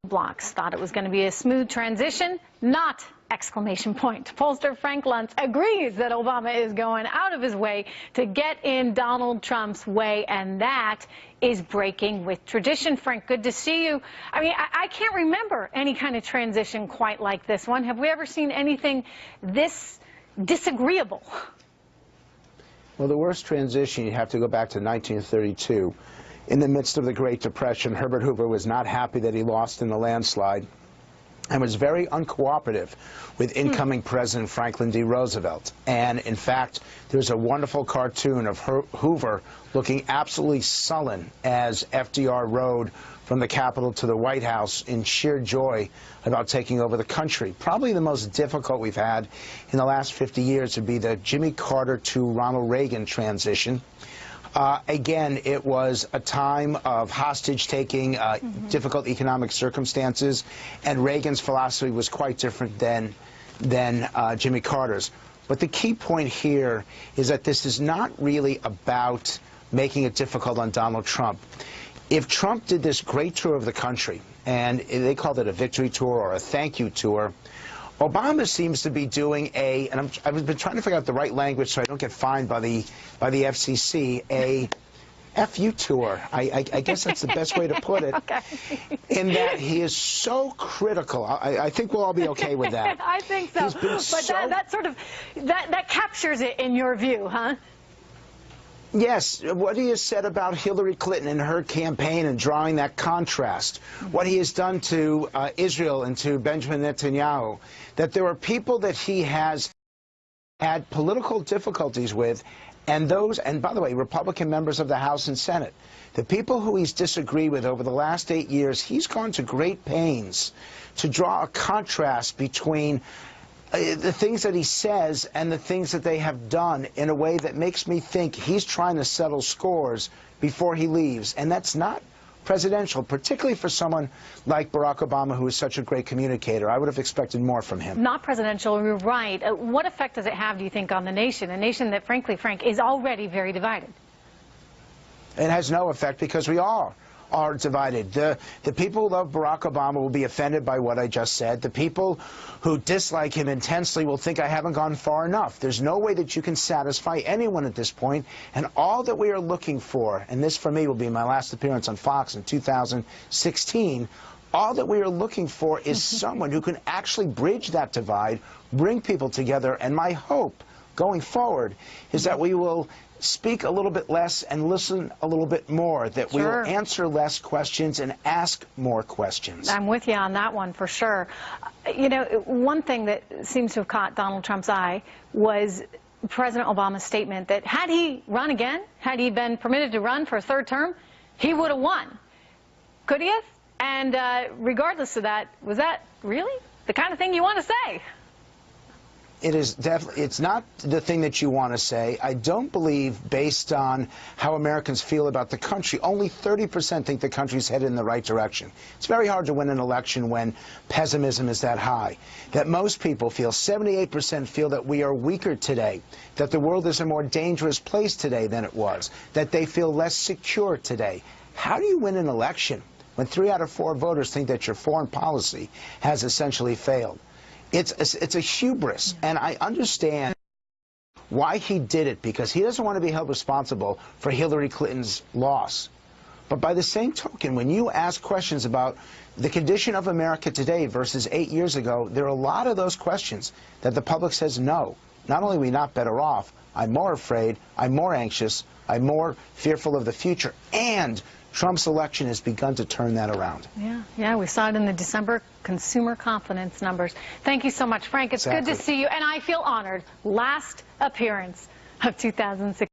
blocks thought it was going to be a smooth transition. Not! Exclamation point. Pollster Frank Luntz agrees that Obama is going out of his way to get in Donald Trump's way, and that is breaking with tradition. Frank, good to see you. I mean, I can't remember any kind of transition quite like this one. Have we ever seen anything this disagreeable? Well, the worst transition, you have to go back to 1932. In the midst of the Great Depression, Herbert Hoover was not happy that he lost in the landslide and was very uncooperative with incoming President Franklin D. Roosevelt. And in fact, there's a wonderful cartoon of Hoover looking absolutely sullen as FDR rode from the Capitol to the White House in sheer joy about taking over the country. Probably the most difficult we've had in the last 50 years would be the Jimmy Carter to Ronald Reagan transition. Again, it was a time of hostage-taking, difficult economic circumstances, and Reagan's philosophy was quite different than Jimmy Carter's. But the key point here is that this is not really about making it difficult on Donald Trump. If Trump did this great tour of the country, and they called it a victory tour or a thank you tour, Obama seems to be doing and I've been trying to figure out the right language so I don't get fined by the FCC, a FU tour. I guess that's the best way to put it. Okay. In that he is so critical. I think we'll all be okay with that. I think so. But that sort of, that captures it in your view, huh? Yes, what he has said about Hillary Clinton and her campaign and drawing that contrast, what he has done to Israel and to Benjamin Netanyahu, that there are people that he has had political difficulties with, and by the way, Republican members of the House and Senate, the people who he's disagreed with over the last 8 years, he's gone to great pains to draw a contrast between the things that he says and the things that they have done in a way that makes me think he's trying to settle scores before he leaves. And that's not presidential, particularly for someone like Barack Obama, who is such a great communicator. I would have expected more from him. Not presidential, you're right. What effect does it have, do you think, on the nation? A nation that, frankly, Frank, is already very divided. It has no effect because we all are divided. The people who love Barack Obama will be offended by what I just said. The people who dislike him intensely will think I haven't gone far enough. There's no way that you can satisfy anyone at this point. And all that we are looking for, and this for me will be my last appearance on Fox in 2016, all that we are looking for is someone who can actually bridge that divide, bring people together. And my hope going forward is that we will speak a little bit less and listen a little bit more, that we will answer less questions and ask more questions. I'm with you on that one for sure. You know, one thing that seems to have caught Donald Trump's eye was President Obama's statement that had he run again, had he been permitted to run for a third term, he would have won. Could he have? And regardless of that, was that really the kind of thing you want to say? It is definitely, it's not the thing that you want to say. I don't believe, based on how Americans feel about the country, only 30% think the country's headed in the right direction. It's very hard to win an election when pessimism is that high. That most people feel, 78% feel that we are weaker today, that the world is a more dangerous place today than it was, that they feel less secure today. How do you win an election when 3 out of 4 voters think that your foreign policy has essentially failed? It's a hubris, and I understand why he did it, because he doesn't want to be held responsible for Hillary Clinton's loss. But by the same token, when you ask questions about the condition of America today versus 8 years ago, there are a lot of those questions that the public says no. Not only are we not better off, I'm more afraid, I'm more anxious, I'm more fearful of the future, and Trump's election has begun to turn that around. Yeah, we saw it in the December consumer confidence numbers. Thank you so much, Frank. It's good to see you, and I feel honored. Last appearance of 2016.